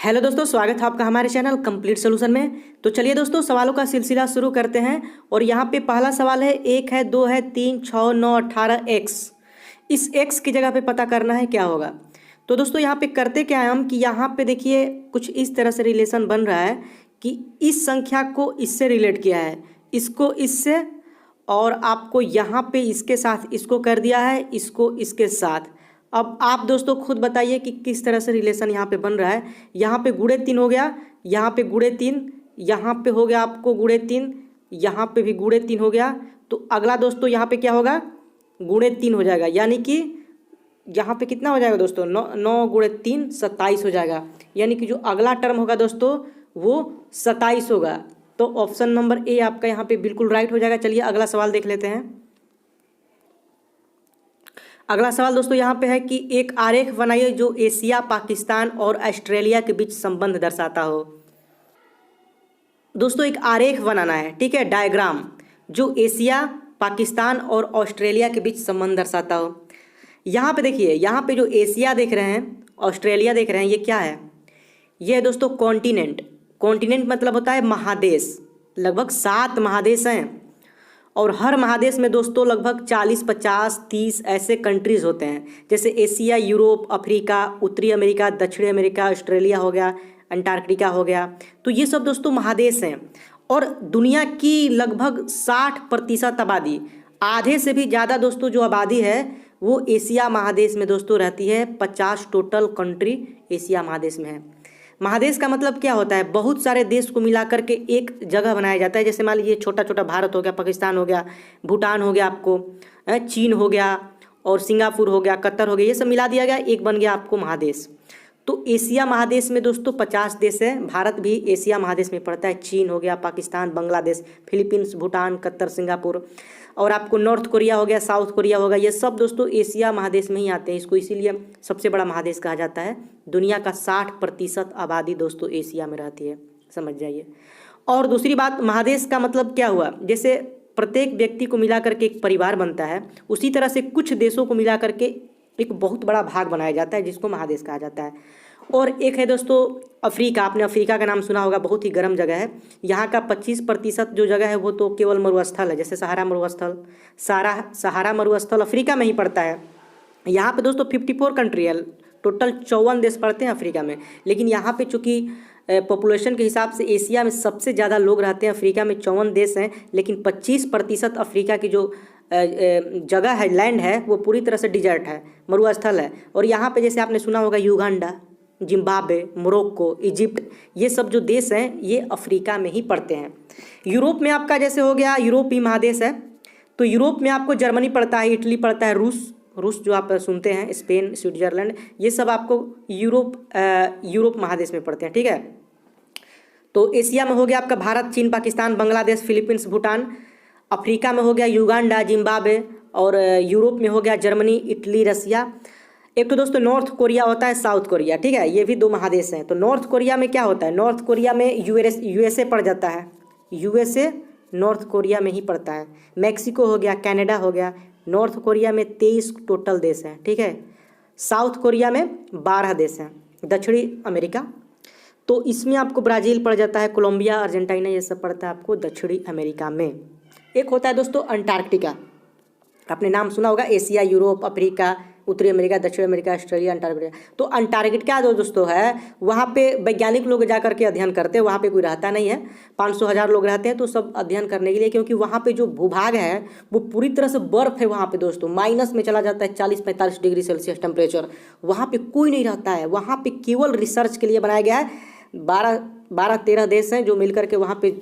Hello दोस्तों, स्वागत है आपका हमारे चैनल कंप्लीट सोल्यूशन में। तो चलिए दोस्तों, सवालों का सिलसिला शुरू करते हैं। और यहाँ पे पहला सवाल है, 1 है, 2 है, 3, 6, 9, 18 एक्स। इस एक्स की जगह पे पता करना है क्या होगा। तो दोस्तों यहाँ पे करते क्या है हम कि यहाँ पे देखिए कुछ इस तरह से रिलेशन बन रहा है कि इस संख्या को इससे रिलेट किया है, इसको इससे, और आपको यहाँ पे इसके साथ इसको कर दिया है, इसको इसके साथ। अब आप दोस्तों खुद बताइए कि किस तरह से रिलेशन यहाँ पे बन रहा है। यहाँ पे गुणे 3 हो गया, यहाँ पे गुणे 3, यहाँ पे हो गया आपको गुणे 3, यहाँ पे भी गुणे 3 हो गया। तो अगला दोस्तों यहाँ पे क्या होगा, गुणे 3 हो जाएगा, यानी कि यहाँ पे कितना हो जाएगा दोस्तों, 9 गुणे 3 27 हो जाएगा। यानी कि जो अगला टर्म होगा दोस्तों वो 27 होगा। तो ऑप्शन नंबर ए आपका यहाँ पे बिल्कुल राइट हो जाएगा। चलिए अगला सवाल देख लेते हैं। अगला सवाल दोस्तों यहाँ पे है कि एक आरेख बनाइए जो एशिया, पाकिस्तान और ऑस्ट्रेलिया के बीच संबंध दर्शाता हो। दोस्तों एक आरेख बनाना है, ठीक है, डायग्राम, जो एशिया, पाकिस्तान और ऑस्ट्रेलिया के बीच संबंध दर्शाता हो। यहाँ पे देखिए, यहाँ पे जो एशिया देख रहे हैं, ऑस्ट्रेलिया देख रहे हैं, ये क्या है, ये है दोस्तों कॉन्टिनेंट। कॉन्टिनेंट मतलब होता है महादेश। लगभग 7 महादेश हैं और हर महादेश में दोस्तों लगभग 40, 50, 30 ऐसे कंट्रीज़ होते हैं। जैसे एशिया, यूरोप, अफ्रीका, उत्तरी अमेरिका, दक्षिणी अमेरिका, ऑस्ट्रेलिया हो गया, अंटार्कटिका हो गया। तो ये सब दोस्तों महादेश हैं। और दुनिया की लगभग 60% आबादी, आधे से भी ज़्यादा दोस्तों जो आबादी है वो एशिया महादेश में दोस्तों रहती है। 50 टोटल कंट्री एशिया महादेश में है। महादेश का मतलब क्या होता है, बहुत सारे देश को मिला करके एक जगह बनाया जाता है। जैसे मान लीजिए छोटा छोटा भारत हो गया, पाकिस्तान हो गया, भूटान हो गया, आपको चीन हो गया, और सिंगापुर हो गया, कतर हो गया, ये सब मिला दिया गया, एक बन गया आपको महादेश। तो एशिया महादेश में दोस्तों 50 देश है। भारत भी एशिया महादेश में पड़ता है। चीन हो गया, Pakistan, Bangladesh, Philippines, Bhutan, Qatar, Singapore, और आपको नॉर्थ कोरिया हो गया, साउथ कोरिया हो गया, ये सब दोस्तों एशिया महादेश में ही आते हैं। इसको इसीलिए सबसे बड़ा महादेश कहा जाता है। दुनिया का 60% आबादी दोस्तों एशिया में रहती है, समझ जाइए। और दूसरी बात, महादेश का मतलब क्या हुआ, जैसे प्रत्येक व्यक्ति को मिला करके एक परिवार बनता है, उसी तरह से कुछ देशों को मिला करके एक बहुत बड़ा भाग बनाया जाता है, जिसको महादेश कहा जाता है। और एक है दोस्तों अफ्रीका। आपने अफ्रीका का नाम सुना होगा, बहुत ही गर्म जगह है। यहाँ का 25% जो जगह है वो तो केवल मरुस्थल है, जैसे सहारा मरुस्थल, सहारा मरुस्थल अफ्रीका में ही पड़ता है। यहाँ पे दोस्तों 54 कंट्री है, टोटल 54 देश पड़ते हैं अफ्रीका में। लेकिन यहाँ पे चूँकि पॉपुलेशन के हिसाब से एशिया में सबसे ज़्यादा लोग रहते हैं, अफ्रीका में 54 देश हैं, लेकिन 25% अफ्रीका की जो जगह है, लैंड है, वो पूरी तरह से डिजर्ट है, मरुस्थल है। और यहाँ पे जैसे आपने सुना होगा युगांडा, जिम्बाब्वे, मोरक्को, इजिप्ट, ये सब जो देश हैं ये अफ्रीका में ही पड़ते हैं। यूरोप में आपका जैसे हो गया, यूरोप ही महादेश है, तो यूरोप में आपको जर्मनी पड़ता है, इटली पड़ता है, रूस जो आप सुनते हैं, स्पेन, स्विट्जरलैंड, ये सब आपको यूरोप महादेश में पड़ते हैं, ठीक है। तो एशिया में हो गया आपका भारत, चीन, पाकिस्तान, बांग्लादेश, फिलीपींस, भूटान। अफ्रीका में हो गया युगांडा, जिम्बाब्वे, और यूरोप में हो गया जर्मनी, इटली, रसिया। एक तो दोस्तों नॉर्थ कोरिया होता है, साउथ कोरिया, ठीक है, ये भी 2 महादेश हैं। तो नॉर्थ कोरिया में क्या होता है, नॉर्थ कोरिया में यूएसए पड़ जाता है, यूएसए नॉर्थ कोरिया में ही पड़ता है। मैक्सिको हो गया, कनाडा हो गया। नॉर्थ कोरिया में 23 टोटल देश हैं, ठीक है। साउथ कोरिया में 12 देश हैं। दक्षिणी अमेरिका, तो इसमें आपको ब्राज़ील पड़ जाता है, कोलंबिया, अर्जेंटीना, ये सब पड़ता है आपको दक्षिणी अमेरिका में। एक होता है दोस्तों अंटार्कटिका। आपने नाम सुना होगा, एशिया, यूरोप, अफ्रीका, उत्तरी अमेरिका, दक्षिण अमेरिका, ऑस्ट्रेलिया, अंटार्कटिका। तो अंटार्कटिका जो दोस्तों है, वहाँ पे वैज्ञानिक लोग जा करके अध्ययन करते हैं। वहाँ पे कोई रहता नहीं है, 500,000 लोग रहते हैं, तो सब अध्ययन करने के लिए, क्योंकि वहाँ पे जो भूभाग है वो पूरी तरह से बर्फ़ है। वहाँ पे दोस्तों माइनस में चला जाता है, 40-45 डिग्री सेल्सियस टेम्परेचर। वहाँ पे कोई नहीं रहता है। वहाँ पे केवल रिसर्च के लिए बनाया गया है। 12-13 देश हैं जो मिल करके वहाँ पे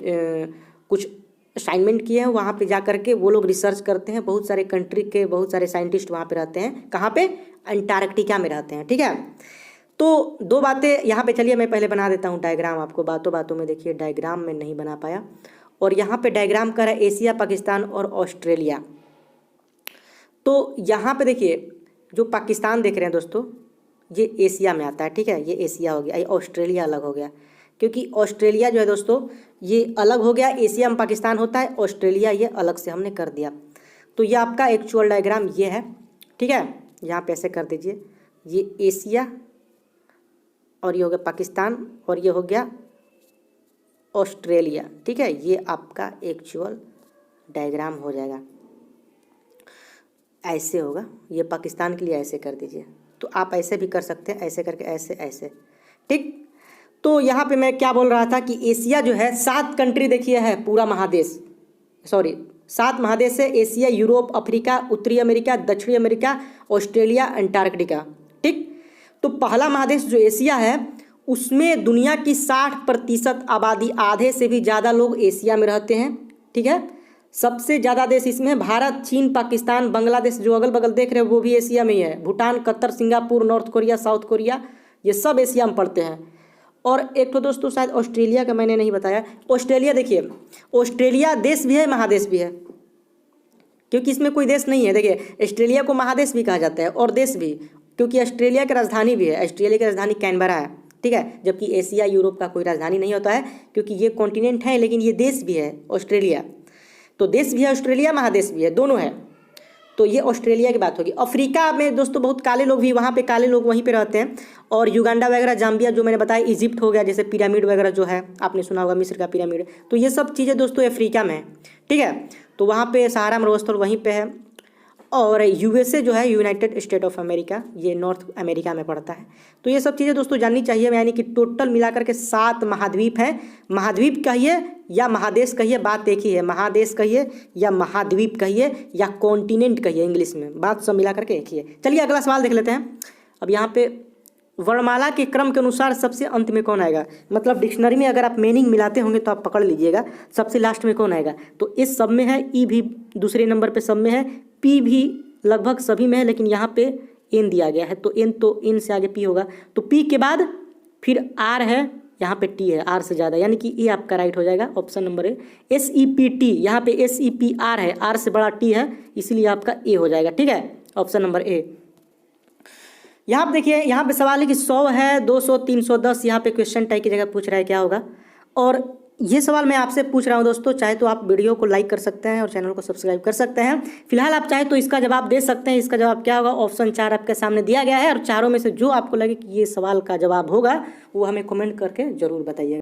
कुछ असाइनमेंट किए हैं। वहाँ पे जा करके वो लोग रिसर्च करते हैं। बहुत सारे कंट्री के बहुत सारे साइंटिस्ट वहाँ पे रहते हैं। कहाँ पे, अंटार्कटिका में रहते हैं, ठीक है। तो 2 बातें यहाँ पे, चलिए मैं पहले बना देता हूँ डायग्राम आपको। बातों बातों में देखिए डायग्राम में नहीं बना पाया। और यहाँ पे डायग्राम कर रहा है एशिया, पाकिस्तान और ऑस्ट्रेलिया। तो यहाँ पे देखिए जो पाकिस्तान देख रहे हैं दोस्तों, ये एशिया में आता है, ठीक है, ये एशिया हो गया। ये ऑस्ट्रेलिया अलग हो गया, क्योंकि ऑस्ट्रेलिया जो है दोस्तों ये अलग हो गया। एशिया में पाकिस्तान होता है, ऑस्ट्रेलिया ये अलग से हमने कर दिया। तो ये आपका एक्चुअल डायग्राम ये है, ठीक है। यहाँ पे ऐसे कर दीजिए, ये एशिया और ये हो गया पाकिस्तान, और ये हो गया ऑस्ट्रेलिया। ठीक है, ये आपका एक्चुअल डायग्राम हो जाएगा, ऐसे होगा। ये पाकिस्तान के लिए ऐसे कर दीजिए, तो आप ऐसे भी कर सकते हैं, ऐसे करके ऐसे ऐसे। ठीक, तो यहाँ पे मैं क्या बोल रहा था कि एशिया जो है 7 कंट्री देखिए है, पूरा महादेश, सॉरी 7 महादेश है, एशिया, यूरोप, अफ्रीका, उत्तरी अमेरिका, दक्षिणी अमेरिका, ऑस्ट्रेलिया, अंटार्कटिका। ठीक, तो पहला महादेश जो एशिया है उसमें दुनिया की 60% आबादी, आधे से भी ज़्यादा लोग एशिया में रहते हैं। ठीक है, सबसे ज़्यादा देश इसमें है भारत, चीन, पाकिस्तान, बांग्लादेश जो अगल बगल देख रहे हैं वो भी एशिया में ही है, Bhutan, Qatar, Singapore, north Korea, south Korea, ये सब एशिया में पड़ते हैं। और एक तो दोस्तों शायद ऑस्ट्रेलिया का मैंने नहीं बताया, ऑस्ट्रेलिया देखिए, ऑस्ट्रेलिया देश भी है महादेश भी है, क्योंकि इसमें कोई देश नहीं है। देखिए ऑस्ट्रेलिया को महादेश भी कहा जाता है और देश भी, क्योंकि ऑस्ट्रेलिया की राजधानी भी है, ऑस्ट्रेलिया की राजधानी कैनबरा है। ठीक है, जबकि एशिया यूरोप का कोई राजधानी नहीं होता है, क्योंकि ये कॉन्टिनेंट है लेकिन ये देश भी है ऑस्ट्रेलिया, तो देश भी है ऑस्ट्रेलिया, महादेश भी है, दोनों है। तो ये ऑस्ट्रेलिया की बात होगी। अफ्रीका में दोस्तों बहुत काले लोग भी, वहाँ पे काले लोग वहीं पे रहते हैं, और युगांडा वगैरह, जाम्बिया जो मैंने बताया, इजिप्ट हो गया, जैसे पिरामिड वगैरह जो है आपने सुना होगा, मिस्र का पिरामिड, तो ये सब चीज़ें दोस्तों अफ्रीका में है। ठीक है, तो वहाँ पे सहारा मरुस्थल वहीं पे है। और यूएसए जो है, यूनाइटेड स्टेट ऑफ अमेरिका, ये नॉर्थ अमेरिका में पड़ता है। तो ये सब चीज़ें दोस्तों जाननी चाहिए, यानी कि टोटल मिलाकर के 7 महाद्वीप हैं। महाद्वीप कहिए या महादेश कहिए, बात एक ही है, महादेश कहिए या महाद्वीप कहिए या कॉन्टिनेंट कहिए, इंग्लिश में बात सब मिला करके एक ही है। चलिए अगला सवाल देख लेते हैं। अब यहाँ पे वर्णमाला के क्रम के अनुसार सबसे अंत में कौन आएगा, मतलब डिक्शनरी में अगर आप मीनिंग मिलाते होंगे तो आप पकड़ लीजिएगा, सबसे लास्ट में कौन आएगा। तो इस सब में है, ई भी दूसरे नंबर पे सब में है, पी भी लगभग सभी में है, लेकिन यहाँ पे एन दिया गया है, तो एन से आगे पी होगा। तो पी के बाद फिर आर है, यहाँ पे टी है, आर से ज़्यादा, यानी कि ए आपका राइट हो जाएगा, ऑप्शन नंबर ए। SEPT, यहाँ पे SEPR है, आर से बड़ा टी है, इसलिए आपका ए हो जाएगा। ठीक है, ऑप्शन नंबर ए। यहाँ पे देखिए, यहाँ पे सवाल है कि 100 है, 200, 310, यहाँ पे क्वेश्चन टाइप की जगह पूछ रहा है क्या होगा। और ये सवाल मैं आपसे पूछ रहा हूँ दोस्तों, चाहे तो आप वीडियो को लाइक कर सकते हैं और चैनल को सब्सक्राइब कर सकते हैं। फिलहाल आप चाहे तो इसका जवाब दे सकते हैं। इसका जवाब क्या होगा, ऑप्शन 4 आपके सामने दिया गया है, और चारों में से जो आपको लगे कि ये सवाल का जवाब होगा वो हमें कमेंट करके ज़रूर बताइएगा।